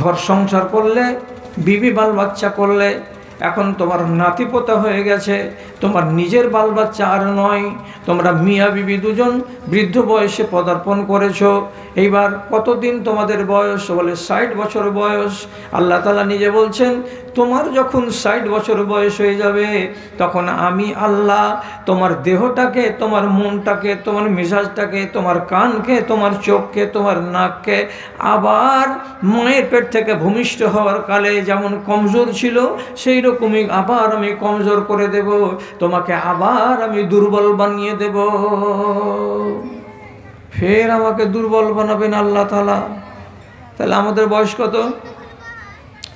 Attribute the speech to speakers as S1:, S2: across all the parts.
S1: ঘর সংসার করলে, বিবি বাল বাচ্চা করলে, এখন তোমার নাতিপোতা হয়ে গেছে, তোমার নিজের বাল বাচ্চা আর নয়। তোমরা মিয়া বিবি দুজন বৃদ্ধ বয়সে পদার্পণ করেছো। এইবার কতদিন তোমাদের বয়স? বলে 60 বছর বয়স। আল্লাহ তাআলা নিজে বলছেন, তোমার যখন 60 বছর বয়স হয়ে যাবে, তখন আমি আল্লাহ তোমার দেহটাকে, তোমার মনটাকে, তোমার মেজাজটাকে, তোমার কানকে, তোমার চোখকে, তোমার নাককে আবার মায়ের পেট থেকে ভূমিষ্ঠ হওয়ার কালে যেমন কমজোর ছিল, সেই রকমই আবার আমি কমজোর করে দেব, তোমাকে আবার আমি দুর্বল বানিয়ে দেব। ফের আমাকে দুর্বল বানাবেন আল্লাহ তাআলা। তাহলে আমাদের বয়স কত?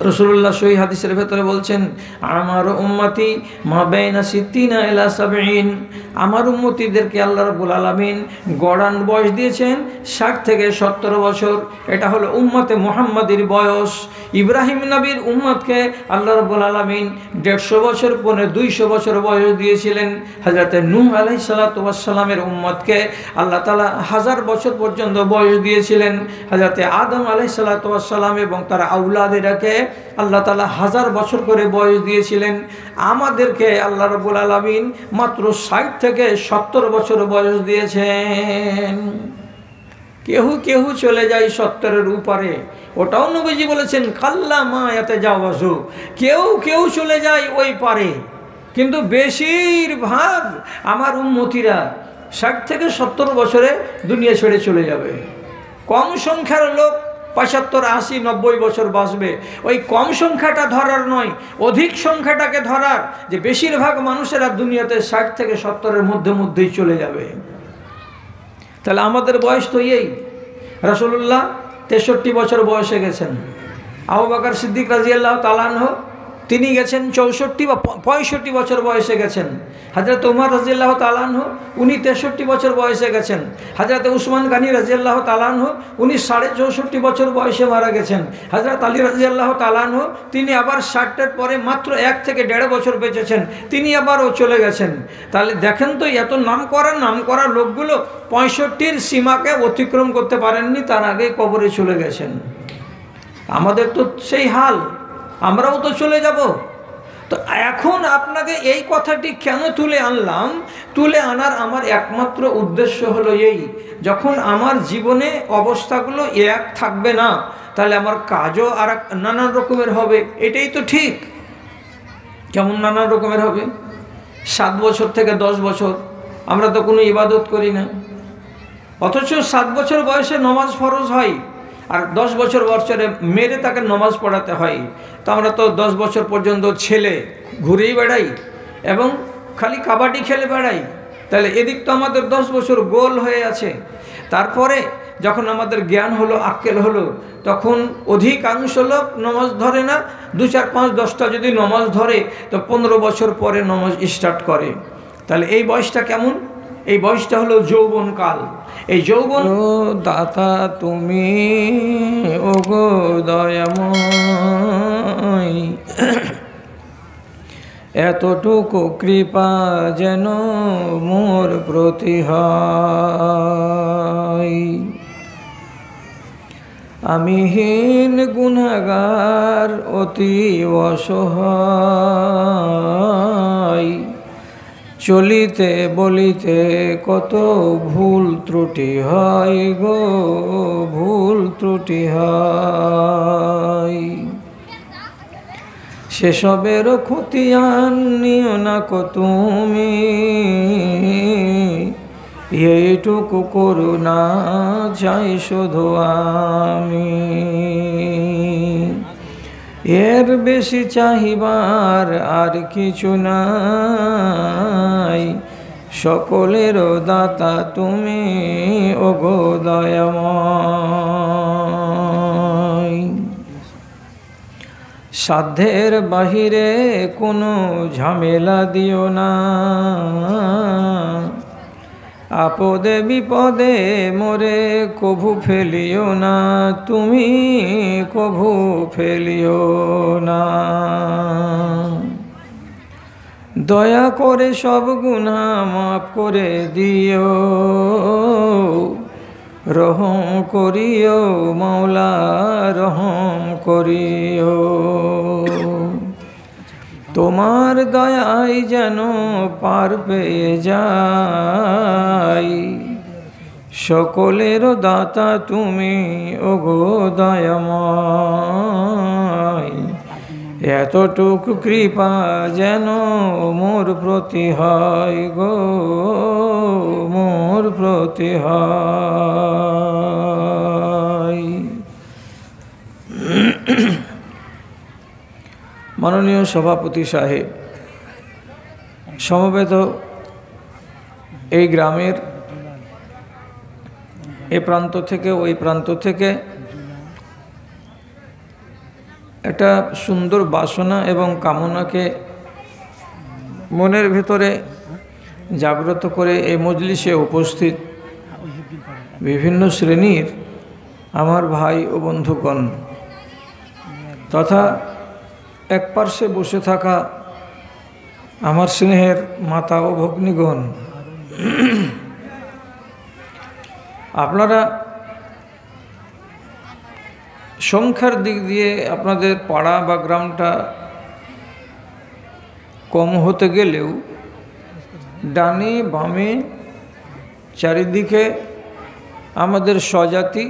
S1: রাসূলুল্লাহ সহিহ হাদিসের ভেতরে বলছেন, আমার উম্মতি মা বাইনা 60 ইলা 70। আমার উম্মতিদেরকে আল্লাহ রাব্বুল আলামিন গড়ান বয়স দিয়েছেন 60 থেকে 70 বছর। এটা হলো উম্মতে মুহাম্মাদির বয়স। ইব্রাহিম নবীর উম্মতকে আল্লাহ রাব্বুল আলামিন 150 বছর পরে 200 বছর বয়স দিয়েছিলেন। হযরত নূহ আলাইহিস সালাতু ওয়াস সালামের উম্মতকে আল্লাহ তাআলা 1000 বছর পর্যন্ত বয়স দিয়েছিলেন। হযরত আদম আলাইহিস সালাতু ওয়াস সালাম এবং তার আওলাদেরকে আল্লাহ তাআলা 1000 বছর করে বয়স দিয়েছিলেন। আমাদেরকে আল্লাহ রাব্বুল আলামিন মাত্র 60 থেকে 70 বছর বয়স দিয়েছেন। কেউ কেউ চলে যায় 70-এর উপরে, ওটাও নবীজি বলেছেন কাল্লা মা ইয়াতাজাওয়াজু। কেউ কেউ চলে যায় ওই পারে, কিন্তু বেশিরভাগ আমার উম্মতিরা 60 থেকে 70 বছরে দুনিয়া ছেড়ে চলে যাবে। কম সংখ্যার লোক 75, 80, 90 বছর বাঁচবে। ওই কম সংখ্যাটা ধরার নয়, অধিক সংখ্যাটাকে ধরার, যে বেশিরভাগ মানুষেরা দুনিয়াতে 60 থেকে 70-এর মধ্যেই চলে যাবে। তাহলে আমাদের বয়স তো এই। রাসূলুল্লাহ 63 বছর বয়সে গেছেন। আবু বকর সিদ্দিক রাদিয়াল্লাহু তাআলা আনহু তিনি গেছেন 64 বা 65 বছর বয়সে গেছেন। হযরত উমর রাদিয়াল্লাহু তাআলা আনহু উনি 63 বছর বয়সে গেছেন। হযরত উসমান গনি রাদিয়াল্লাহু তাআলা আনহু উনি 64.5 বছর বয়সে মারা গেছেন। হযরত আলী রাদিয়াল্লাহু তাআলা আনহু তিনি আবার 60-এর পরে মাত্র 1 থেকে 1.5 বছর বেঁচেছেন, তিনি আবারও চলে গেছেন। তাহলে দেখেন তো, এত নাম করা লোকগুলো 65-র সীমাকে অতিক্রম করতে পারেননি, তার আগেই কবরে চলে গেছেন। আমাদের তো সেই হাল, আমরাও তো চলে যাব। তো এখন আপনাকে এই কথাটি কেন তুলে আনলাম? তুলে আনার আমার একমাত্র উদ্দেশ্য হলো এই, যখন আমার জীবনে অবস্থাগুলো এক থাকবে না, তাহলে আমার কাজও আর নানান রকমের হবে। এটাই তো ঠিক। কেমন নানান রকমের হবে? 7 বছর থেকে 10 বছর আমরা তো কোনো ইবাদত করি না, অথচ 7 বছর বয়সে নামাজ ফরজ হয়, আর 10 বছর বয়সে মেরে তাকে নামাজ পড়াতে হয়। তো আমরা তো 10 বছর পর্যন্ত ছেলে ঘুরেই বেড়াই এবং খালি কাবাডি খেলে বেড়াই। তাহলে এদিক তো আমাদের 10 বছর গোল হয়ে আছে। তারপরে যখন আমাদের জ্ঞান হলো, আক্কেল হলো, তখন অধিকাংশ লোক নামাজ ধরে না। 2, 4, 5, 10টা যদি নামাজ ধরে, তো 15 বছর পরে নামাজ স্টার্ট করে। তাহলে এই বয়সটা কেমন? এই বয়সটা হলো যৌবনকাল। এই যৌবন দাতা তুমি ওগো দয়াময়, এতটুকু কৃপা যেন মোর প্রতি হয়। আমি হীন গুনাহগার অতি অসহায়, চলিতে বলিতে কত ভুল ত্রুটি হয় গো, ভুল ত্রুটি হয়। সেসবের খতিয়ান নিও না কো তুমি, এইটুকু করুণা চাই শুধু আমি। এর বেশি চাহিবার আর কিছু নাই, সকলের দাতা তুমি ওগো দয়াময়। সাধ্যের বাহিরে কোনো ঝামেলা দিও না, আপদে বিপদে মোরে কভু ফেলিও না, তুমি কভু ফেলিও না। দয়া করে সব গুনাহ মাফ করে দিও, রহম করিও মাওলা রহম করিও। তোমার দয়ায় যেন পার পেয়ে যাই, সকলের দাতা তুমি ওগো দয়াময়। এতটুকু কৃপা যেন মোর প্রতি হয় গো, মোর প্রতি হয়। মাননীয় সভাপতি সাহেব, সমবেত এই গ্রামের এ প্রান্ত থেকে ওই প্রান্ত থেকে একটা সুন্দর বাসনা এবং কামনাকে মনের ভেতরে জাগ্রত করে এই মজলিসে উপস্থিত বিভিন্ন শ্রেণীর আমার ভাই ও বন্ধুগণ তথা এক পার্শ্বে বসে থাকা আমার স্নেহের মাতা ও ভগ্নীগণ, আপনারা সংখ্যার দিক দিয়ে আপনাদের পাড়া বা গ্রামটা কম হতে গেলেও ডানে বামে চারিদিকে আমাদের স্বজাতি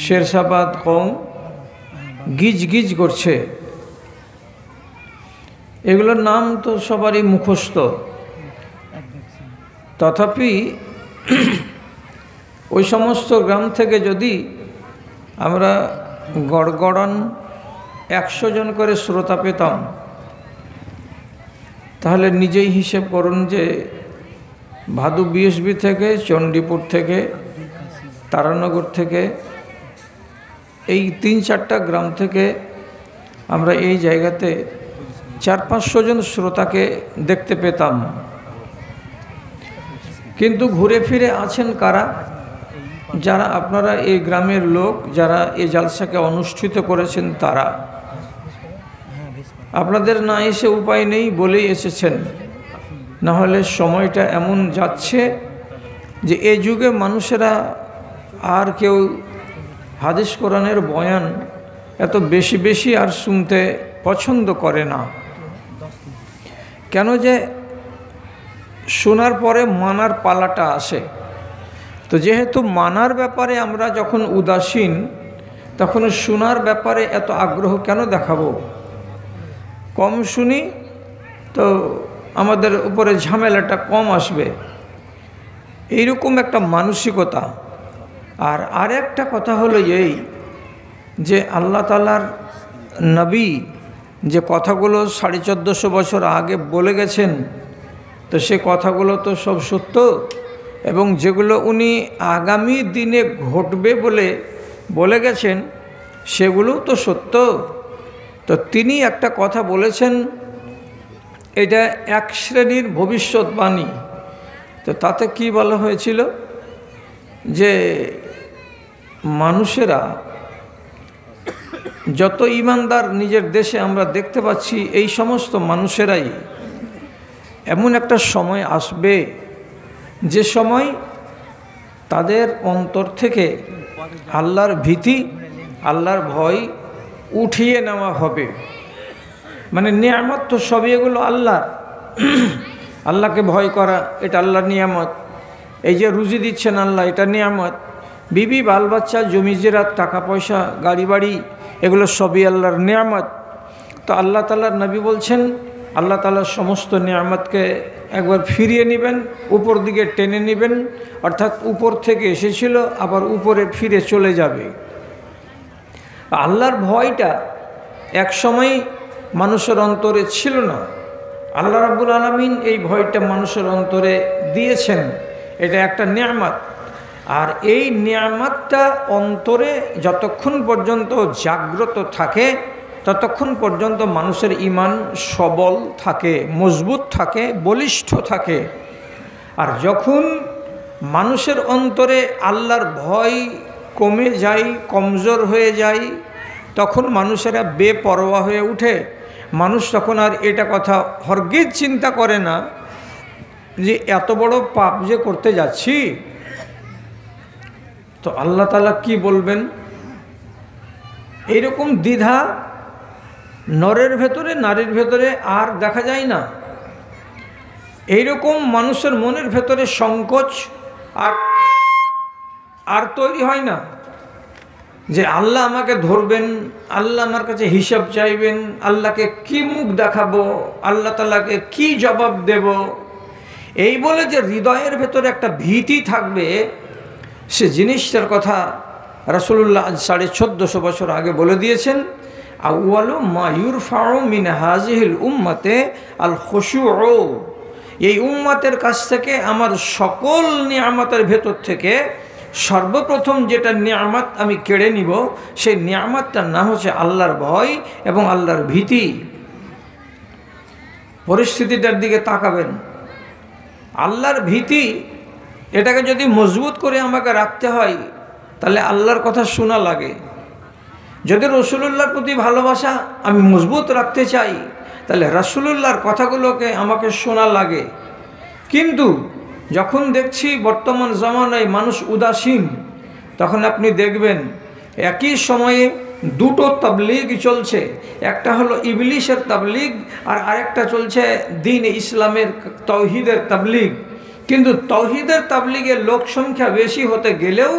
S1: শেরশাবাদ কম গিজ গিজ করছে। এগুলোর নাম তো সবারই মুখস্থ, তথাপি ওই সমস্ত গ্রাম থেকে যদি আমরা গড়গড়ান 100 জন করে শ্রোতা পেতাম, তাহলে নিজেই হিসেব করুন যে ভাদু বিএসবি থেকে, চণ্ডীপুর থেকে, তারানগর থেকে, এই 3-4টা গ্রাম থেকে আমরা এই জায়গাতে 400-500 জন শ্রোতাকে দেখতে পেতাম। কিন্তু ঘুরে ফিরে আছেন কারা? যারা আপনারা এই গ্রামের লোক, যারা এই জালসাকে অনুষ্ঠিত করেছেন তারা। আপনাদের না এসে উপায় নেই বলেই এসেছেন, না হলে সময়টা এমন যাচ্ছে যে এই যুগে মানুষেরা আর কেউ হাদিস কোরআনের বয়ান এত বেশি বেশি আর শুনতে পছন্দ করে না। কেন যে শোনার পরে মানার পালাটা আসে। তো যেহেতু মানার ব্যাপারে আমরা যখন উদাসীন, তখন শোনার ব্যাপারে এত আগ্রহ কেন দেখাবো? কম শুনি তো আমাদের উপরে ঝামেলাটা কম আসবে, এইরকম একটা মানসিকতা। আর একটা কথা হলো এই যে আল্লাহ তাআলার নবী যে কথাগুলো 1450 বছর আগে বলে গেছেন, তো সে কথাগুলো তো সব সত্য, এবং যেগুলো উনি আগামী দিনে ঘটবে বলে গেছেন সেগুলোও তো সত্য। তো তিনি একটা কথা বলেছেন, এটা এক শ্রেণীর ভবিষ্যৎবাণী। তো তাতে কি বলা হয়েছিল যে মানুষেরা যত ঈমানদার নিজের দেশে আমরা দেখতে পাচ্ছি, এই সমস্ত মানুষেরাই এমন একটা সময় আসবে যে সময় তাদের অন্তর থেকে আল্লাহর ভীতি, আল্লাহর ভয় উঠিয়ে নেওয়া হবে। মানে নিয়ামত তো সবই এগুলো আল্লাহর, আল্লাহকে ভয় করা এটা আল্লাহর নিয়ামত। এই যে রুজি দিচ্ছেন আল্লাহ, এটা নিয়ামত। বিবি বাল বাচ্চা জমি জিরাত টাকা পয়সা গাড়ি বাড়ি এগুলো সবই আল্লাহর নিয়ামত। তো আল্লাহ তাআলার নবী বলছেন আল্লাহ তাআলার সমস্ত নিয়ামতকে একবার ফিরিয়ে নেবেন, উপর দিকে টেনে নেবেন, অর্থাৎ উপর থেকে এসেছিল আবার উপরে ফিরে চলে যাবে। আল্লাহর ভয়টা এক সময় মানুষের অন্তরে ছিল না, আল্লাহ রাব্বুল আলামিন এই ভয়টা মানুষের অন্তরে দিয়েছেন, এটা একটা নিয়ামত। আর এই নিয়ামতটা অন্তরে যতক্ষণ পর্যন্ত জাগ্রত থাকে ততক্ষণ পর্যন্ত মানুষের ঈমান সবল থাকে, মজবুত থাকে, বলিষ্ঠ থাকে। আর যখন মানুষের অন্তরে আল্লাহর ভয় কমে যায়, কমজোর হয়ে যায়, তখন মানুষেরা বেপরোয়া হয়ে উঠে। মানুষ তখন আর এটা কথা হরগিজ চিন্তা করে না যে এত বড় পাপ যে করতে যাচ্ছি, তো আল্লাহ তাআলা কি বলবেন? এইরকম দ্বিধা নরের ভেতরে নারীর ভেতরে আর দেখা যায় না। এইরকম মানুষের মনের ভেতরে সংকোচ আর তৈরি হয় না যে আল্লাহ আমাকে ধরবেন, আল্লাহ আমার কাছে হিসাব চাইবেন, আল্লাহকে কি মুখ দেখাবো, আল্লাহ তাআলাকে কি জবাব দেব। এই বলে যে হৃদয়ের ভেতরে একটা ভীতি থাকবে, সে জিনিসটার কথা রাসূলুল্লাহ 1450 বছর আগে বলে দিয়েছেন। আউয়ালু মা ইউরফাউ মিন হাযিহিল উম্মতে আল খুশুউ। এই উম্মতের কাছ থেকে আমার সকল নিয়ামতের ভেতর থেকে সর্বপ্রথম যেটা নিয়ামত আমি কেড়ে নিব, সেই নিয়ামতটার নাম হচ্ছে আল্লাহর ভয় এবং আল্লাহর ভীতি। পরিস্থিতিটার দিকে তাকাবেন। আল্লাহর ভীতি, এটাকে যদি মজবুত করে আমাকে রাখতে হয় তাহলে আল্লাহর কথা শোনা লাগে। যদি রাসূলুল্লাহর প্রতি ভালোবাসা আমি মজবুত রাখতে চাই তাহলে রাসূলুল্লাহর কথাগুলোকে আমাকে শোনা লাগে। কিন্তু যখন দেখছি বর্তমান জামানায় মানুষ উদাসীন, তখন আপনি দেখবেন একই সময়ে দুটো তাবলীগ চলছে। একটা হলো ইবলিশের তাবলীগ আর আরেকটা চলছে দ্বীন ইসলামের তাওহীদের তাবলীগ। কিন্তু তাওহীদের তাবলীগের লোক সংখ্যা বেশি হতে গেলেও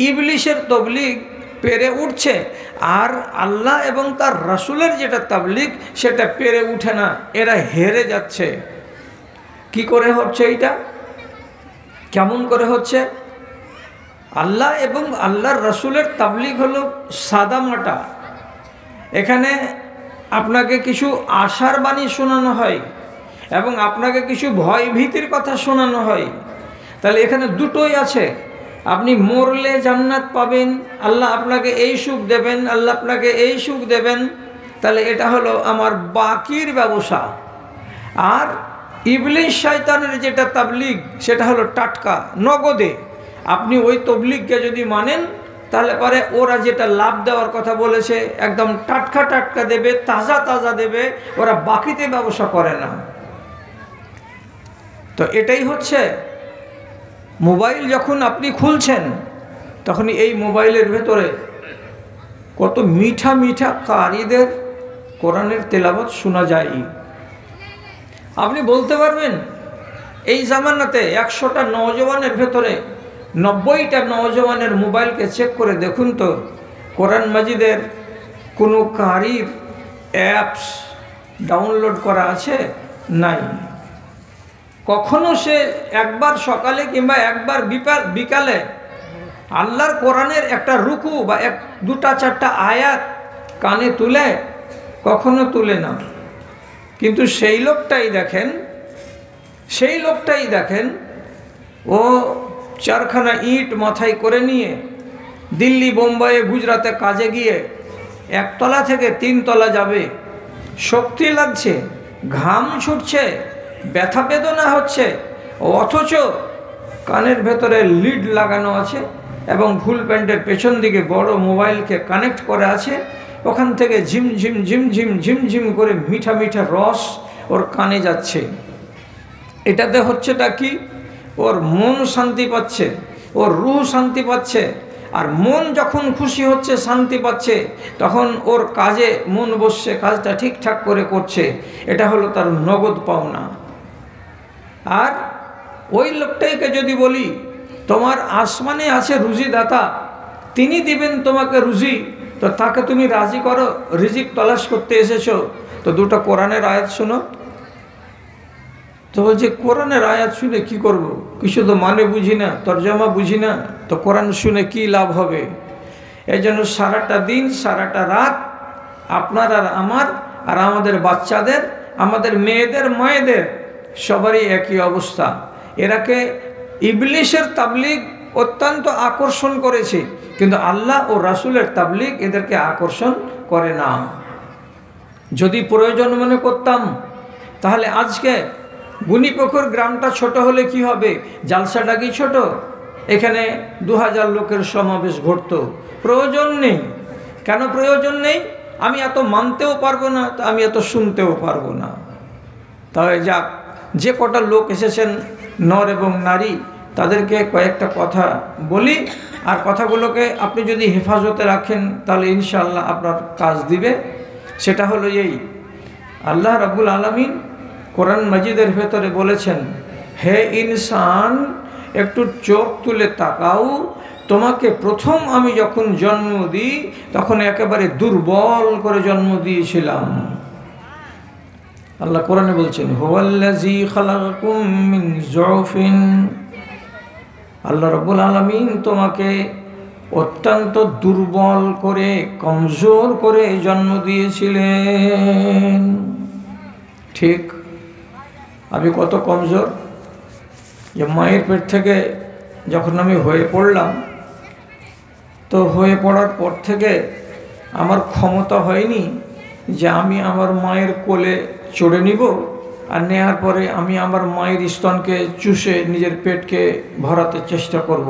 S1: ইবলিশের তাবলীগ পেরে উঠছে, আর আল্লাহ এবং তার রাসূলের যেটা তাবলীগ সেটা পেরে উঠে না। এরা হেরে যাচ্ছে। কি করে হচ্ছে এইটা? কেমন করে হচ্ছে? আল্লাহ এবং আল্লাহর রাসূলের তাবলীগ হলো সাদামাটা। এখানে আপনাকে কিছু আশার বাণী শোনানো হয় এবং আপনাকে কিছু ভয় ভীতির কথা শোনানো হয়। তাহলে এখানে দুটোই আছে। আপনি মরলে জান্নাত পাবেন, আল্লাহ আপনাকে এই সুখ দেবেন, আল্লাহ আপনাকে এই সুখ দেবেন। তাহলে এটা হলো আমার বাকির ব্যবসা। আর ইবলিশ শয়তানের যেটা তাবলীগ সেটা হলো টাটকা, নগদে। আপনি ওই তাবলীগকে যদি মানেন তাহলে পরে ওরা যেটা লাভ দেওয়ার কথা বলেছে একদম টাটকা টাটকা দেবে, তাজা তাজা দেবে। ওরা বাকিতে ব্যবসা করে না। তো এটাই হচ্ছে, মোবাইল যখন আপনি খুলছেন তখনই এই মোবাইলের ভেতরে কত মিঠা মিঠা কারিদের কোরআনের তেলাওয়াত শোনা যায়। আপনি বলতে পারবেন এই জামানাতে 100টা নওজওয়ানের ভেতরে 90টা নওজওয়ানের মোবাইলকে চেক করে দেখুন তো কোরআন মাজিদের কোনো কারির অ্যাপস ডাউনলোড করা আছে? নাই। কখনো সে একবার সকালে কিংবা একবার বিকালে আল্লাহর কোরআনের একটা রুকু বা 2-4টা আয়াত কানে তুলে? কখনো তুলে না। কিন্তু সেই লোকটাই দেখেন ও 4খানা ইট মাথায় করে নিয়ে দিল্লি, বোম্বাইয়ে, গুজরাতে কাজে গিয়ে 1 তলা থেকে 3 তলা যাবে। শক্তি লাগছে, ঘাম ছুটছে, ব্যথা বেদনা হচ্ছে, অথচ কানের ভেতরে লিড লাগানো আছে এবং ফুল প্যান্টের পেছন দিকে বড় মোবাইলকে কানেক্ট করে আছে। ওখান থেকে ঝিমঝিম ঝিমঝিম ঝিমঝিম করে মিঠা মিঠা রস ওর কানে যাচ্ছে। এটাতে হচ্ছেটা কি? ওর মন শান্তি পাচ্ছে, ওর রূহ শান্তি পাচ্ছে। আর মন যখন খুশি হচ্ছে, শান্তি পাচ্ছে, তখন ওর কাজে মন বসছে, কাজটা ঠিকঠাক করে করছে। এটা হলো তার নগদ পাওনা। আর ওই লোকটাকে যদি বলি তোমার আসমানে আছে রুজিদাতা, তিনি দিবেন তোমাকে রুজি, তো তাকে তুমি রাজি করো? রিজিক তলাশ করতে এসেছো তো 2টা কোরআনের আয়াত শোনো। তো বলছে কোরআনের আয়াত শুনে কি করব? কিছু তো মানে বুঝি না, তরজমা বুঝি না, তো কোরআন শুনে কি লাভ হবে? এই জন্য সারাটা দিন সারাটা রাত আপনার আর আমার আর আমাদের বাচ্চাদের, আমাদের মেয়েদের, মায়েদের সবারই একই অবস্থা। এরাকে ইবলিশের তাবলীগ অত্যন্ত আকর্ষণ করেছে, কিন্তু আল্লাহ ও রাসূলের তাবলীগ এদেরকে আকর্ষণ করে না। যদি প্রয়োজন মনে করতাম তাহলে আজকে গুণীপুকুর গ্রামটা ছোট হলে কি হবে? জালসাটা কি ছোট? এখানে 2000 লোকের সমাবেশ ঘটতো। প্রয়োজন নেই। কেন প্রয়োজন নেই? আমি এত মানতেও পারবো না, তো আমি এত শুনতেও পারবো না। তাহলে যাক, যে কটা লোক এসেছেন নর এবং নারী, তাদেরকে কয়েকটা কথা বলি। আর কথাগুলোকে আপনি যদি হেফাজতে রাখেন তাহলে ইনশাআল্লাহ আপনার কাজ দিবে। সেটা হলো এই, আল্লাহ রাব্বুল আলামিন কোরআন মাজিদের ভেতরে বলেছেন, হে ইনসান একটু চোখ তুলে তাকাও, তোমাকে প্রথম আমি যখন জন্ম দিই তখন একেবারে দুর্বল করে জন্ম দিয়েছিলাম। আল্লাহ কোরআনে বলছেন, হুয়াল্লাযী খালাকাকুম মিন যুফিন, আল্লাহ রাব্বুল আলামিন তোমাকে অত্যন্ত দুর্বল করে কমজোর করে জন্ম দিয়েছিলেন। ঠিক আমি কত কমজোর, যে মায়ের পেট থেকে যখন আমি হয়ে পড়লাম, তো হয়ে পড়ার পর থেকে আমার ক্ষমতা হয়নি যে আমি আমার মায়ের কোলে চড়ে নিব, আর নেওয়ার পরে আমি আমার মায়ের স্তনকে চুষে নিজের পেটকে ভরাতে চেষ্টা করব।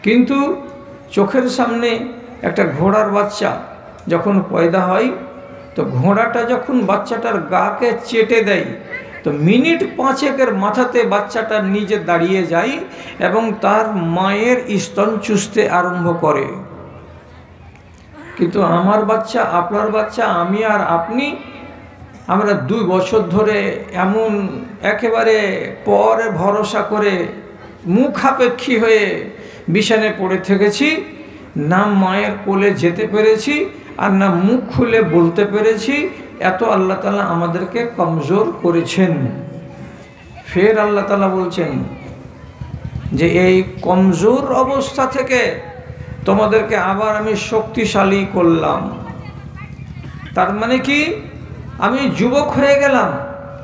S1: কিন্তু চোখের সামনে একটা ঘোড়ার বাচ্চা যখন পয়দা হয়, তো ঘোড়াটা যখন বাচ্চাটার গাকে চেটে দেয়, তো মিনিট 5-1 মাথাতে বাচ্চাটা নিজে দাঁড়িয়ে যায় এবং তার মায়ের স্তন চুষতে আরম্ভ করে। কিন্তু আমার বাচ্চা, আপনার বাচ্চা, আমি আর আপনি, আমরা 2 বছর ধরে এমন একেবারে পরে ভরসা করে মুখাপেক্ষী হয়ে বিছানায় পড়ে থেকেছি, না মায়ের কোলে যেতে পেরেছি আর না মুখ খুলে বলতে পেরেছি। এত আল্লাহ তাআলা আমাদেরকে কমজোর করেছেন। ফের আল্লাহ তাআলা বলছেন যে এই কমজোর অবস্থা থেকে তোমাদেরকে আবার আমি শক্তিশালী করলাম। তার মানে কি, আমি যুবক হয়ে গেলাম,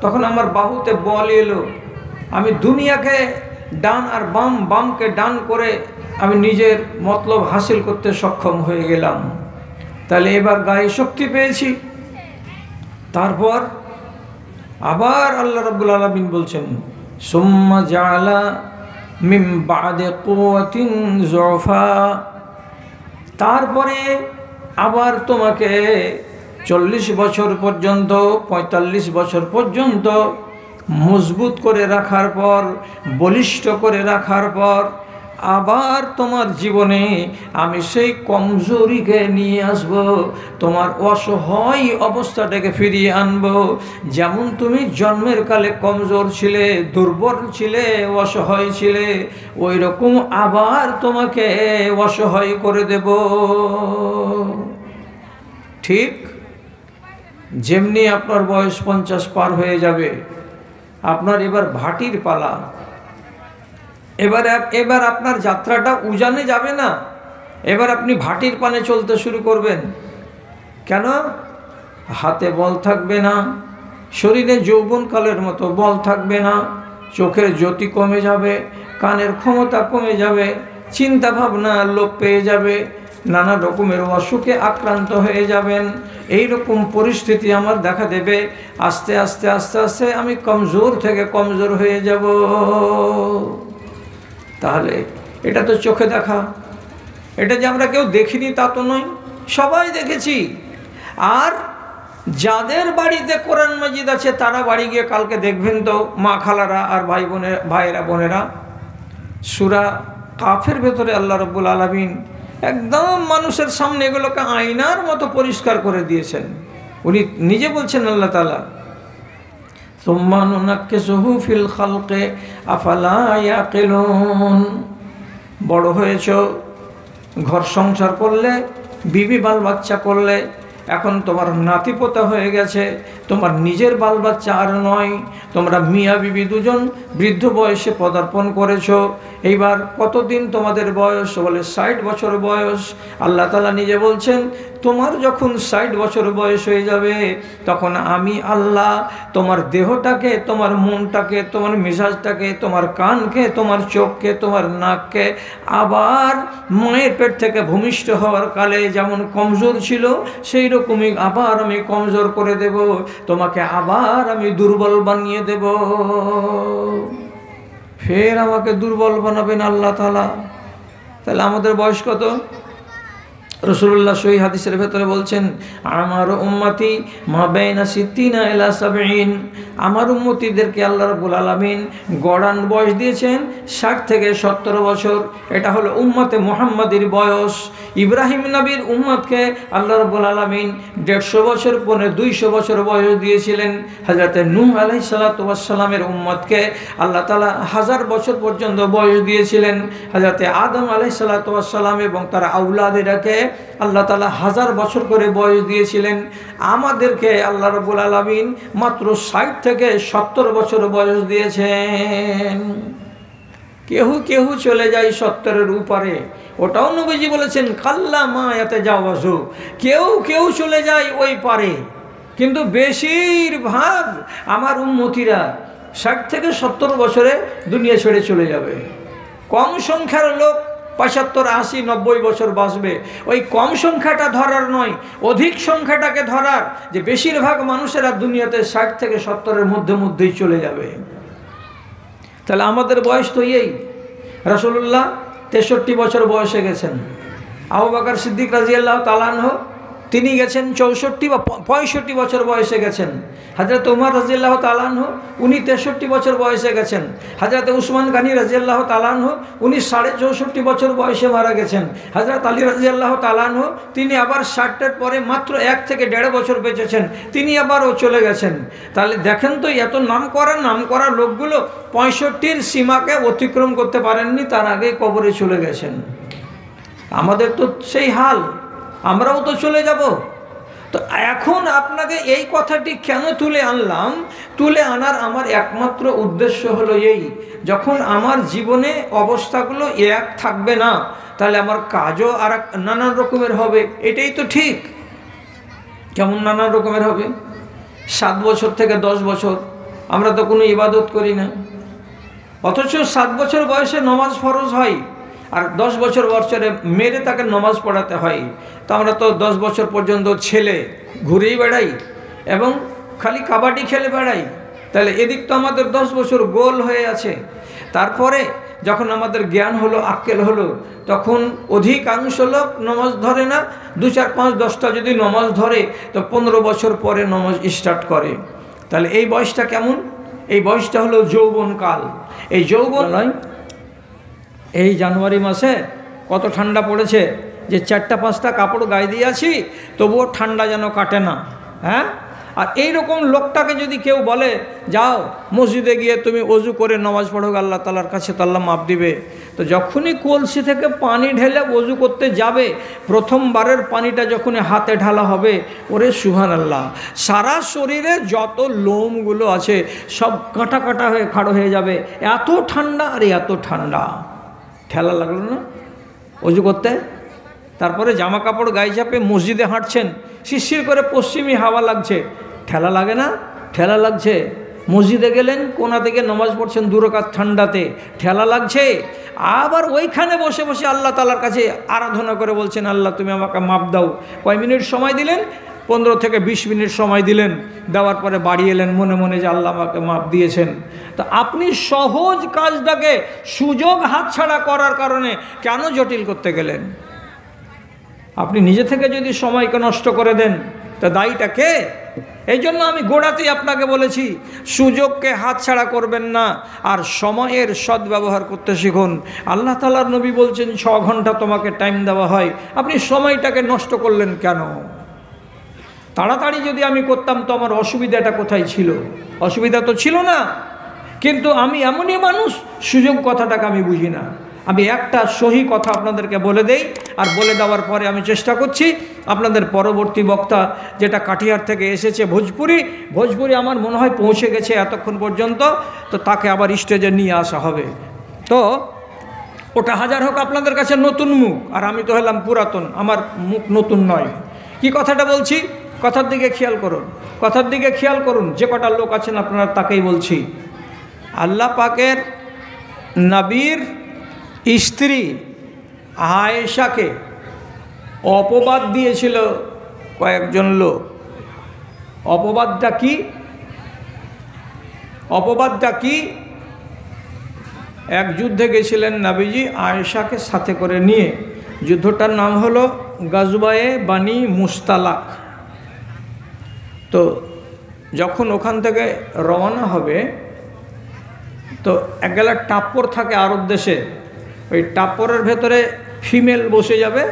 S1: তখন আমার বাহুতে বল এলো, আমি দুনিয়াকে ডান আর বামকে ডান করে আমি নিজের মতলব হাসিল করতে সক্ষম হয়ে গেলাম। তাহলে এবার গায়ে শক্তি পেয়েছি। তারপর আবার আল্লাহ রাব্বুল আলামিন বলছেন, সুম্মা জাআলা মিন বা'দি কুওয়াতিন যুফা, তারপরে আবার তোমাকে 40 বছর পর্যন্ত 45 বছর পর্যন্ত মজবুত করে রাখার পর, বলিষ্ঠ করে রাখার পর আবার তোমার জীবনে আমি সেই কমজোরিকে নিয়ে আসব, তোমার অসহায় অবস্থাটাকে ফিরিয়ে আনব। যেমন তুমি জন্মের কালে কমজোর ছিলে, দুর্বল ছিলে, অসহায় ছিলে, ওই রকম আবার তোমাকে অসহায় করে দেব। ঠিক যেমনি আপনার বয়স 50 পার হয়ে যাবে, আপনার এবার ভাটির পালা। এবার আপনার যাত্রাটা উজানে যাবে না, এবার আপনি ভাটির পানে চলতে শুরু করবেন। কেন? হাতে বল থাকবে না, শরীরে যৌবনকালের মতো বল থাকবে না, চোখের জ্যোতি কমে যাবে, কানের ক্ষমতা কমে যাবে, চিন্তা ভাবনা লোপ পেয়ে যাবে, নানা রকমের অসুখে আক্রান্ত হয়ে যাবেন। এই রকম পরিস্থিতি আমার দেখা দেবে। আস্তে আস্তে আস্তে আস্তে আমি কমজোর থেকে কমজোর হয়ে যাব। তাহলে এটা তো চোখে দেখা, এটা যে আমরা কেউ দেখিনি তা তো নয়, সবাই দেখেছি। আর যাদের বাড়িতে কোরআন মাজিদ আছে তারা বাড়ি গিয়ে কালকে দেখবেন তো মা খালারা আর ভাইয়েরা বোনেরা, সূরা কাফের ভেতরে আল্লাহ রাব্বুল আলামিন একদম মানুষের সামনে এগুলোকে আয়নার মতো পরিষ্কার করে দিয়েছেন। উনি নিজে বলছেন আল্লাহ তাআলা, সুম্মা নুনাক্কিসুহু ফিল খালকি আফালা ইয়াকিলুন। বড় হয়েছ, ঘর সংসার করলে, বিবি বাল বাচ্চা করলে, এখন তোমার নাতিপোতা হয়ে গেছে, তোমার নিজের বাল বাচ্চা আর নয়, তোমরা মিয়া বিবি দুজন বৃদ্ধ বয়সে পদার্পণ করেছো। এইবার কতদিন তোমাদের বয়স? বলে 60 বছর বয়স। আল্লাহ তাআলা নিজে বলছেন, তোমার যখন 60 বছর বয়স হয়ে যাবে তখন আমি আল্লাহ তোমার দেহটাকে, তোমার মনটাকে, তোমার মেজাজটাকে, তোমার কানকে, তোমার চোখকে, তোমার নাককে আবার মায়ের পেট থেকে ভূমিষ্ঠ হওয়ার কালে যেমন কমজোর ছিল সেই রকমই আবার আমি কমজোর করে দেব, তোমাকে আবার আমি দুর্বল বানিয়ে দেব। ফের আমাকে দুর্বল বানাবেন আল্লাহ তাআলা। তাহলে আমাদের বয়স কত? রাসূলুল্লাহ সহিহ হাদিসের ভেতরে বলছেন, আমার উম্মতি মা বাইনা সিত্তিনা ইলা সাবঈন, আমার উম্মতিদেরকে আল্লাহ রাব্বুল আলামিন গড়ান বয়স দিয়েছেন 60 থেকে 70 বছর। এটা হলো উম্মতে মুহাম্মাদির বয়স। ইব্রাহিম নবীর উম্মতকে আল্লাহ রাব্বুল আলামিন 150 বছর পরে 200 বছর বয়স দিয়েছিলেন। হযরতে নূহ আলাইহিস সালাতু ওয়াস সালামের উম্মতকে আল্লাহ তাআলা 1000 বছর পর্যন্ত বয়স দিয়েছিলেন। হযরতে আদম আলাইহিস সালাতু ওয়াস সালাম এবং তার আওলাদেরকে আল্লাহ তাআলা 1000 বছর করে বয়স দিয়েছিলেন। আমাদেরকে আল্লাহ রাব্বুল আলামিন মাত্র 60 থেকে 70 বছর বয়স দিয়েছেন। কেউ চলে যায় 70-এর উপরে, ওটাও নবীজি বলেছেন কাল্লা মা ইয়াতাজাওয়াজু, কেউ চলে যায় ওই পারে, কিন্তু বেশিরভাগ আমার উম্মতিরা 60 থেকে 70 বছরে দুনিয়া ছেড়ে চলে যাবে। কম সংখ্যার লোক 75, 80, 90 বছর বাঁচবে। ওই কম সংখ্যাটা ধরার নয়, অধিক সংখ্যাটাকে ধরার, যে বেশিরভাগ মানুষেরা দুনিয়াতে 60 থেকে 70-এর মধ্যেই চলে যাবে। তাহলে আমাদের বয়স তো এই, রাসূলুল্লাহ 63 বছর বয়সে গেছেন। আবু বকর সিদ্দিক রাদিয়াল্লাহু তাআলা আনহু তিনি গেছেন 64 বা 65 বছর বয়সে গেছেন। হযরত উমর রাদিয়াল্লাহু তাআলা আনহু উনি 63 বছর বয়সে গেছেন। হযরত উসমান গনি রাদিয়াল্লাহু তাআলা আনহু উনি 64.5 বছর বয়সে মারা গেছেন। হযরত আলী রাদিয়াল্লাহু তাআলা আনহু তিনি আবার 60-এর পরে মাত্র 1 থেকে 1.5 বছর বেঁচেছেন, তিনি আবারও চলে গেছেন। তাহলে দেখেন তো, এত নাম করা লোকগুলো 65-র সীমাকে অতিক্রম করতে পারেননি, তার আগেই কবরে চলে গেছেন। আমাদের তো সেই হাল, আমরাও তো চলে যাব। তো এখন আপনাকে এই কথাটি কেন তুলে আনলাম? তুলে আনার আমার একমাত্র উদ্দেশ্য হলো এই, যখন আমার জীবনে অবস্থাগুলো এক থাকবে না, তাহলে আমার কাজও আর নানান রকমের হবে। এটাই তো ঠিক। কেমন নানান রকমের হবে? 7 বছর থেকে 10 বছর আমরা তো কোনো ইবাদত করি না, অথচ 7 বছর বয়সে নমাজ ফরজ হয়, আর 10 বছর বয়সে মেরে তাকে নমাজ পড়াতে হয়। তো আমরা তো 10 বছর পর্যন্ত ছেলে ঘুরেই বেড়াই এবং খালি কাবাডি খেলে বেড়াই। তাহলে এদিক তো আমাদের 10 বছর গোল হয়ে আছে। তারপরে যখন আমাদের জ্ঞান হলো, আক্কেল হলো, তখন অধিকাংশ লোক নমাজ ধরে না। 2, 4, 5, 10টা যদি নমাজ ধরে, তো 15 বছর পরে নমাজ স্টার্ট করে। তাহলে এই বয়সটা কেমন? এই বয়সটা হলো যৌবনকাল। এই যৌবন নয়, এই জানুয়ারি মাসে কত ঠান্ডা পড়েছে যে 4টা-5টা কাপড় গায়ে দিয়ে আছি, তবুও ঠান্ডা যেন কাটে না। হ্যাঁ, আর এই রকম লোকটাকে যদি কেউ বলে যাও মসজিদে গিয়ে তুমি ওযু করে নামাজ পড়ো, আল্লাহ তাআলার কাছে তো আল্লাহ মাপ দিবে, তো যখনই কলসি থেকে পানি ঢেলে ওযু করতে যাবে, প্রথমবারের পানিটা যখনই হাতে ঢালা হবে, ওরে সুবহানাল্লাহ, সারা শরীরে যত লোমগুলো আছে সব কাঁটা কাঁটা হয়ে খাড়ো হয়ে যাবে। এত ঠান্ডা, আর এত ঠান্ডা, ঠেলা লাগলো না ওযু করতে? তারপরে জামা কাপড় গায়ে চাপে মসজিদে হাঁটছেন, শিরশির করে পশ্চিমী হাওয়া লাগছে, ঠেলা লাগে না? ঠেলা লাগছে। মসজিদে গেলেন, কোনা থেকে নামাজ পড়ছেন 2 রাকাত ঠান্ডাতে, ঠেলা লাগছে। আবার ওইখানে বসে বসে আল্লাহ তাআলার কাছে আরাধনা করে বলছেন, আল্লাহ তুমি আমাকে মাপ দাও। কয় মিনিট সময় দিলেন? 15 থেকে 20 মিনিট সময় দিলেন। দেওয়ার পরে বাড়ি এলেন মনে মনে যে আল্লাহ আমাকে মাপ দিয়েছেন। তো আপনি সহজ কাজটাকে সুযোগ হাতছাড়া করার কারণে কেন জটিল করতে গেলেন? আপনি নিজে থেকে যদি সময়কে নষ্ট করে দেন, তা দায়ীটা কে? এই জন্য আমি গোড়াতেই আপনাকে বলেছি, সুযোগকে হাতছাড়া করবেন না, আর সময়ের সদ্ব্যবহার করতে শিখুন। আল্লাহ তাআলার নবী বলছেন 6 ঘন্টা তোমাকে টাইম দেওয়া হয়, আপনি সময়টাকে নষ্ট করলেন কেন? তাড়াতাড়ি যদি আমি করতাম তো আমার অসুবিধাটা কোথায় ছিল? অসুবিধা তো ছিল না। কিন্তু আমি এমনই মানুষ, সুযোগ কথাটাকে আমি বুঝি না। আমি একটা সহি কথা আপনাদেরকে বলে দেই, আর বলে দেওয়ার পরে আমি চেষ্টা করছি আপনাদের পরবর্তী বক্তা, যেটা কাটিহার থেকে এসেছে ভোজপুরি আমার মনে হয় পৌঁছে গেছে এতক্ষণ পর্যন্ত, তো তাকে আবার স্টেজে নিয়ে আসা হবে। তো ওটা হাজার হোক আপনাদের কাছে নতুন মুখ, আর আমি তো হলাম পুরাতন, আমার মুখ নতুন নয়। কি কথাটা বলছি, কথার দিকে খেয়াল করুন। যে কটা লোক আছেন আপনারা তাকেই বলছি। আল্লাহ পাকের নবীর স্ত্রী আয়েশাকে অপবাদ দিয়েছিল কয়েকজন লোক। অপবাদটা কি? এক যুদ্ধে গেছিলেন নবীজি, আয়েশাকে সাথে করে নিয়ে যুদ্ধটার নাম হলো গাজওয়ায়ে বানি মুস্তালাক। তো যখন ওখান থেকে রওনা হবে তো এক গেলা টাপ্পর থাকে আরব দেশে, ওই টাপ্পরের ভেতরে ফিমেল বসে যাবে,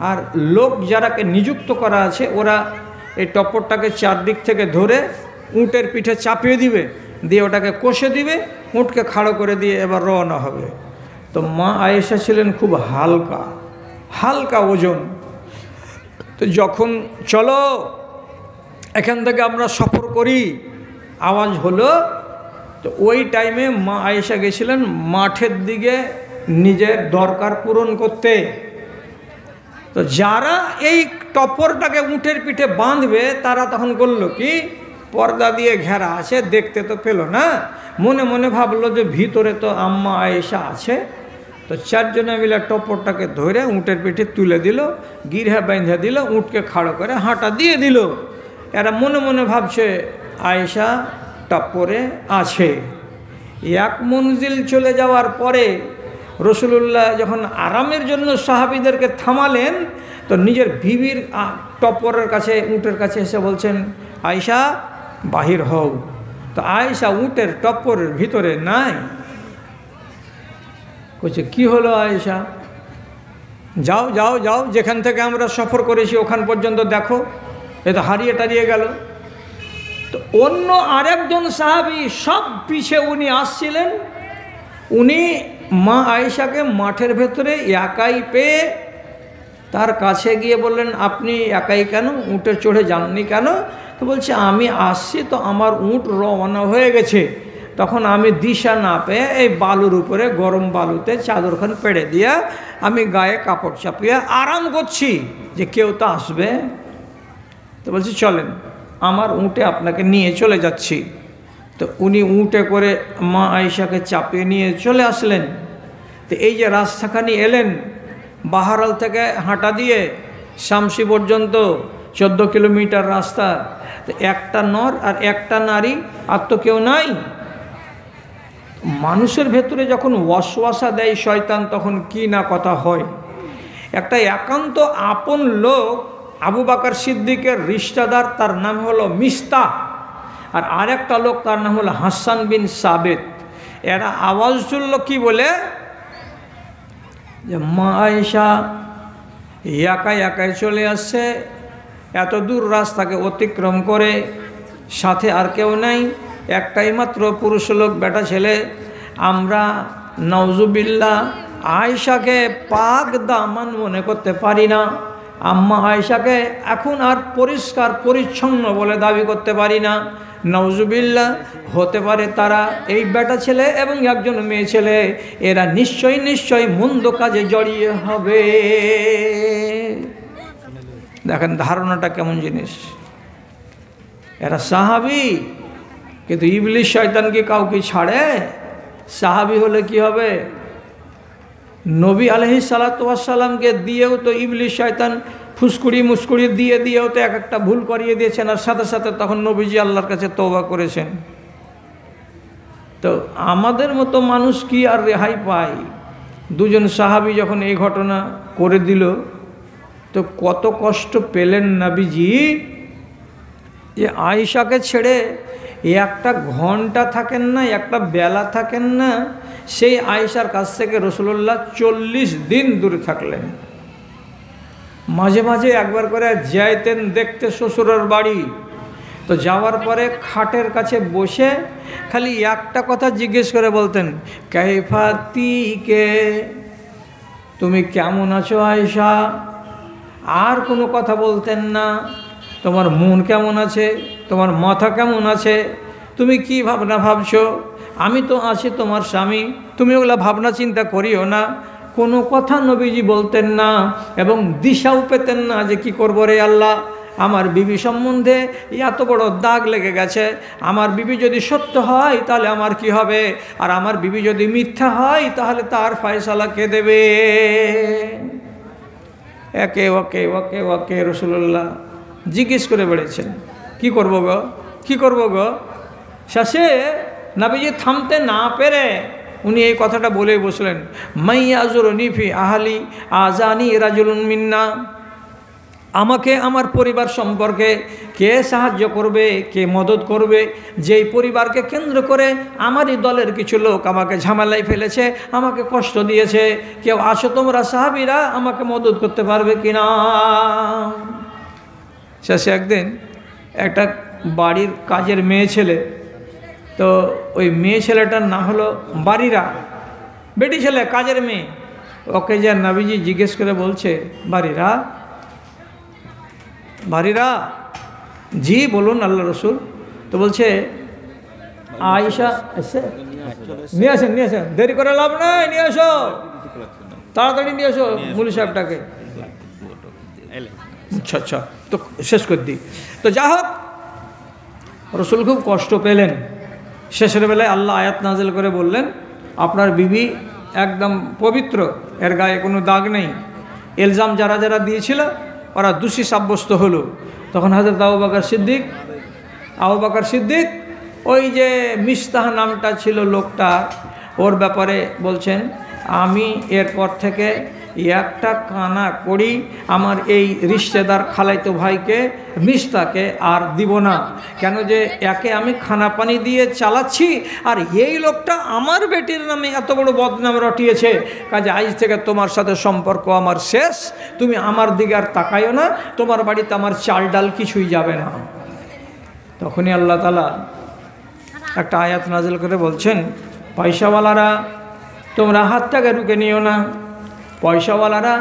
S1: আর লোক যারাকে নিযুক্ত করা আছে ওরা এই টপ্পরটাকে চারদিক থেকে ধরে উটের পিঠে চাপিয়ে দিবে, দিয়ে ওটাকে কষে দিবে, উটকে খাড়ো করে দিয়ে এবার রওনা হবে। তো মা আয়েশা ছিলেন খুব হালকা হালকা ওজন। তো যখন চলো এখান থেকে আমরা সফর করি আওয়াজ হলো, তো ওই টাইমে মা আয়েশা গেছিলেন মাঠের দিকে নিজের দরকার পূরণ করতে। তো যারা এই টপরটাকে উটের পিঠে বাঁধবে তারা তখন করলো কি, পর্দা দিয়ে ঘেরা আছে, দেখতে তো পেল না, মনে মনে ভাবলো যে ভিতরে তো আম্মা আয়েশা আছে। তো চারজনে মিলে টপরটাকে ধরে উটের পিঠে তুলে দিল, গিরহা বেঁধে দিল, উটকে খাড়ো করে হাঁটা দিয়ে দিল। এরা মনে মনে ভাবছে আয়েশা টপরে আছে। এক মঞ্জিল চলে যাওয়ার পরে রসুলুল্লাহ যখন আরামের জন্য সাহাবীদেরকে থামালেন, তো নিজের বিবির টপরের কাছে উটের কাছে এসে বলছেন, আয়েশা বাহির হও। তো আয়েশা উটের টপরের ভিতরে নাই। বলছে কি হলো আয়েশা, যাও যাও যাও, যেখান থেকে আমরা সফর করেছি ওখান পর্যন্ত দেখো, এ তো হারিয়ে টারিয়ে গেল। তো অন্য আরেকজন সাহাবী সব পিছে উনি আসছিলেন, উনি মা আয়েশাকে মাঠের ভেতরে একাই পেয়ে তার কাছে গিয়ে বললেন, আপনি একাই কেন, উটে চড়ে যাননি কেন? তো বলছে আমি আসছি তো আমার উট রওনা হয়ে গেছে। তখন আমি দিশা না পেয়ে এই বালুর উপরে গরম বালুতে চাদরখান পেড়ে দিয়া আমি গায়ে কাপড় চাপিয়ে আরাম করছি যে কেউ তো আসবে। তো বলছি চলেন আমার উটে আপনাকে নিয়ে চলে যাচ্ছি। তো উনি উটে করে মা আয়েশাকে চাপিয়ে নিয়ে চলে আসলেন। তো এই যে রাস্তাখানি এলেন, বাহারাল থেকে হাঁটা দিয়ে শামসি পর্যন্ত 14 কিলোমিটার রাস্তা। তো একটা নর আর একটা নারী, আর তো কেউ নাই। মানুষের ভেতরে যখন ওয়াসওয়াসা দেয় শয়তান তখন কি না কথা হয়। একটা একান্ত আপন লোক আবু বকর সিদ্দিকের রিশতেদার, তার নাম হলো মিস্তাহ, আর আরেকটা লোক তার নাম হলো হাসান বিন সাবিত। এরা আওয়াজ তুলল কি বলে, যে মা আয়েশা একাই একাই চলে আসছে, এত দূর রাস্তাকে অতিক্রম করে, সাথে আর কেউ নাই, একটাই মাত্র পুরুষ লোক, বেটা ছেলে। আমরা নাউজুবিল্লাহ আয়েশাকে পাক দামান মনে করতে পারি না, আম্মা আয়েশাকে এখন আর পরিষ্কার পরিচ্ছন্ন বলে দাবি করতে পারি না। নাউজুবিল্লাহ, হতে পারে তারা এই বেটা ছেলে এবং একজন মেয়ে ছেলে, এরা নিশ্চয়ই নিশ্চয়ই মন্দ কাজে জড়িয়ে হবে। দেখেন ধারণাটা কেমন জিনিস। এরা সাহাবী, কিন্তু ইবলিশ শয়তান কি কাউকে ছাড়ে? সাহাবী হলে কি হবে? নবী আলাইহিস সালাতু ওয়াস সালামকে দিয়েও তো ইবলিশ শয়তান ফুসকুড়ি মুসকুড়ি দিয়েও তো এক একটা ভুল করিয়ে দিয়েছেন, আর সাথে সাথে তখন নবীজি আল্লাহর কাছে তওবা করেছেন। তো আমাদের মতো মানুষ কি আর রেহাই পায়? দুজন সাহাবী যখন এই ঘটনা করে দিল, তো কত কষ্ট পেলেন নবীজি। যে আয়েশাকে ছেড়ে একটা ঘন্টা থাকেন না, একটা বেলা থাকেন না, সেই আয়েশার কাছ থেকে রাসূলুল্লাহ 40 দিন দূরে থাকলেন। মাঝে মাঝে একবার করে যাইতেন দেখতে শ্বশুরের বাড়ি। তো যাওয়ার পরে খাটের কাছে বসে খালি একটা কথা জিজ্ঞেস করে বলতেন, কাইফাতিকে, তুমি কেমন আছো আয়েশা? আর কোনো কথা বলতেন না। তোমার মন কেমন আছে, তোমার মাথা কেমন আছে, তুমি কি ভাবনা ভাবছো, আমি তো আছি তোমার স্বামী, তুমি ওগুলা ভাবনা চিন্তা করিও না। কোনো কথা নবীজি বলতেন না এবং দিশাও পেতেন না যে কি করবো রে আল্লাহ, আমার বিবি সম্বন্ধে এত বড় দাগ লেগে গেছে, আমার বিবি যদি সত্য হয় তাহলে আমার কি হবে, আর আমার বিবি যদি মিথ্যা হয় তাহলে তার ফয়সালা কে দেবে। একে ওকে ওকে ওকে রাসূলুল্লাহ জিজ্ঞেস করে বেড়েছেন, কি করব গো, কি করব গো। শেষে নবীজি থামতে না পেরে উনি এই কথাটা বলেই বসলেন, মাইয়া আজরুনি ফি আহলি আজানি রাজুলুন মিন্না, আমাকে আমার পরিবার সম্পর্কে কে সাহায্য করবে, কে মদত করবে, যেই পরিবারকে কেন্দ্র করে আমারই দলের কিছু লোক আমাকে ঝামেলায় ফেলেছে, আমাকে কষ্ট দিয়েছে, কেউ আসো তোমরা সাহাবীরা আমাকে মদত করতে পারবে কিনা। শেষে একদিন একটা বাড়ির কাজের মেয়ে ছেলে, তো ওই মেয়ে ছেলেটার নাম হলো বারিরা, বেটি ছেলে কাজের মেয়ে, ওকে যে নবীজি জিজ্ঞেস করে বলছে, বারিরা, বারিরা, জি বলুন আল্লাহ রসুল। তো বলছে আয়েশা এসে নিয়ে আসেন, নিয়ে আসেন, দেরি করে লাভ নাই, নিয়ে আসো, তাড়াতাড়ি নিয়ে আসো মুলি সাহেবটাকে। আচ্ছা আচ্ছা, তো শেষ করে দিই। তো যা হোক, রসুল খুব কষ্ট পেলেন। শেষের বেলায় আল্লাহ আয়াত নাজিল করে বললেন, আপনার বিবি একদম পবিত্র, এর গায়ে কোনো দাগ নেই। ইলজাম যারা যারা দিয়েছিল ওরা দোষী সাব্যস্ত হলো। তখন হযরত আবু বকর সিদ্দিক ওই যে মিস্তাহ নামটা ছিল লোকটা, ওর ব্যাপারে বলছেন, আমি এরপর থেকে একটা কানা করি আমার এই রিশতেদার খালাইতো ভাইকে মিস্তাকে আর দিব না, কেন যে একে আমি খানা পানি দিয়ে চালাচ্ছি, আর এই লোকটা আমার বেটির নামে এত বড় বদনাম রটিয়েছে, কাজে আজ থেকে তোমার সাথে সম্পর্ক আমার শেষ, তুমি আমার দিকে আর তাকাইও না, তোমার বাড়িতে আমার চাল ডাল কিছুই যাবে না। তখনই আল্লাহ তাআলা একটা আয়াত নাজিল করে বলছেন, পয়সাওয়ালারা তোমরা হাতটাকে রুকে নিও না, পয়সাওয়ালারা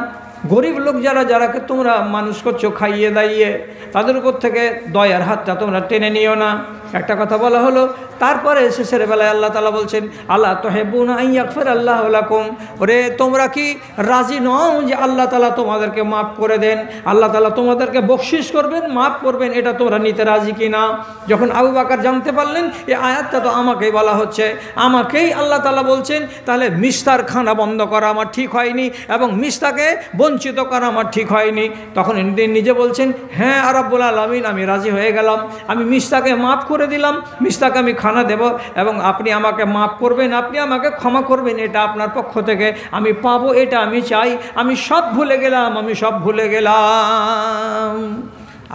S1: গরিব লোক যারা যারাকে তোমরা মানুষ করছো খাইয়ে দাইয়ে, তাদের উপর থেকে দয়ার হাতটা তোমরা টেনে নিও না। একটা কথা বলা হলো, তারপরে শেষের বেলায় আল্লাহ তাআলা বলছেন, আল্লাহ তুহিব্বুনা আন ইয়াগফিরাল্লাহু লাকুম, ওরে তোমরা কি রাজি নও যে আল্লাহ তাআলা তোমাদেরকে মাফ করে দেন, আল্লাহ তাআলা তোমাদেরকে বকশিশ করবেন, মাফ করবেন, এটা তোমরা নিতে রাজি কিনা। যখন আবু বকর জানতে পারলেন এই আয়াতটা তো আমাকেই বলা হচ্ছে, আমাকেই আল্লাহ তাআলা বলছেন, তাহলে মিস্তার খানা বন্ধ করা আমার ঠিক হয়নি এবং মিস্তাকে বঞ্চিত করা আমার ঠিক হয়নি। তখন নিজে বলছেন, হ্যাঁ রাব্বুল আলামিন, আমি রাজি হয়ে গেলাম, আমি মিস্তাকে মাফ করে দিলাম, মিস্তাকে আমি খানা দেব এবং আপনি আমাকে মাফ করবেন, আপনি আমাকে ক্ষমা করবেন, এটা আপনার পক্ষ থেকে আমি পাবো, এটা আমি চাই, আমি সব ভুলে গেলাম, আমি সব ভুলে গেলাম।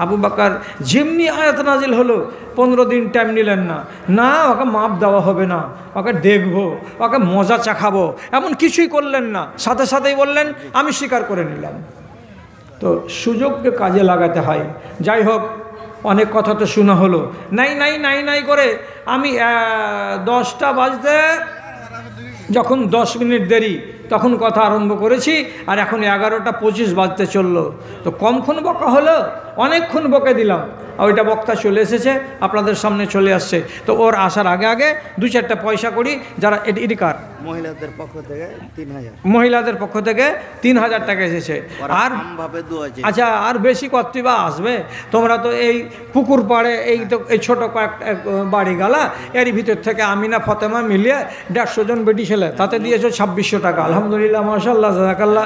S1: আবু বকর যেমনি আয়াত নাজিল হলো 15 দিন টাইম নিলেন না, না ওকে মাপ দেওয়া হবে না, ওকে দেখবো, ওকে মজা চাখাবো, এমন কিছুই করলেন না, সাথে সাথেই বললেন আমি স্বীকার করে নিলাম। তো সুযোগকে কাজে লাগাতে হয়। যাই হোক, অনেক কথা তো শোনা হলো, নাই নাই নাই নাই করে আমি 10টা বাজতে যখন 10 মিনিট দেরি তখন কথা আরম্ভ করেছি, আর এখন 11টা 25 বাজতে চললো, তো কমক্ষণ বকা হলো, অনেকক্ষণ বকে দিলাম। ওইটা বক্তা চলে এসেছে, আপনাদের সামনে চলে আসছে, তো ওর আসার আগে আগে 2-4টা পয়সা করি, যারা এডিকার
S2: মহিলাদের পক্ষ থেকে 3000,
S1: মহিলাদের পক্ষ থেকে 3000 টাকা এসেছে। আর আচ্ছা, আর বেশি কতই বা আসবে, তোমরা তো এই পুকুর পাড়ে এই তো এই ছোটো কয়েকটা বাড়ি গালা, এর ভিতর থেকে আমিনা ফতেমা মিলিয়ে 150 জন বেটি ছেলে, তাতে দিয়েছো 2600 টাকা। আলহামদুলিল্লাহ, মাশাআল্লাহ, জাযাকাল্লাহ।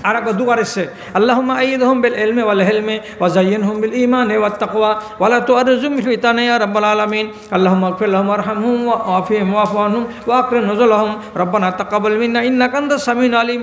S1: আর একটা দুবার এসছে, আল্লাহুম্মা আইয়িদহুম বিল ইলমি ওয়াল হিলমি ওয়া যায়্যিনহুম বিল ঈমানি ওয়াত তাকওয়া ওয়া লা তুআররিজহুম ফিতানা ইয়া রাব্বাল আলামিন। আল্লাহুম্মা ইগফির লাহুম ওয়ারহামহুম ওয়া আফিহিম ওয়া'ফু আনহুম ওয়া আকরিম নুজুলাহুম। রব্বানা তাকাব্বাল মিন্না ইন্নাকা আনতাস সামিউল আলিম।